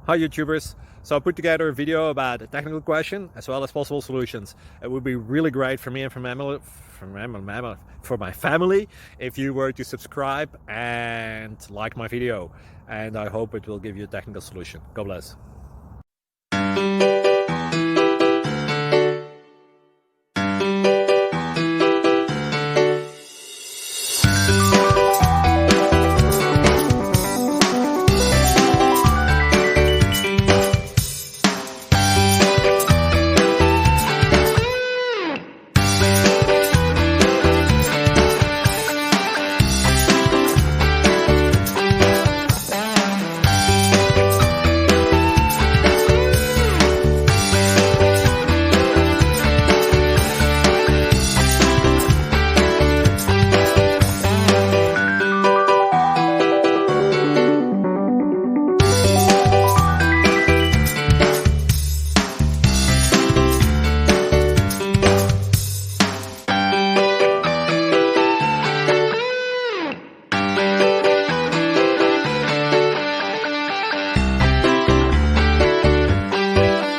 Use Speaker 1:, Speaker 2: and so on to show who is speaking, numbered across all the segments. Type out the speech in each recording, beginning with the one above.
Speaker 1: Hi YouTubers. So I put together a video about a technical question as well as possible solutions. It would be really great for me and for my family if you were to subscribe and like my video. And I hope it will give you a technical solution. God bless.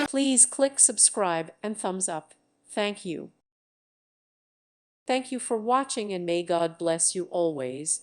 Speaker 2: Please click subscribe and thumbs up. Thank you. Thank you for watching and may God bless you always.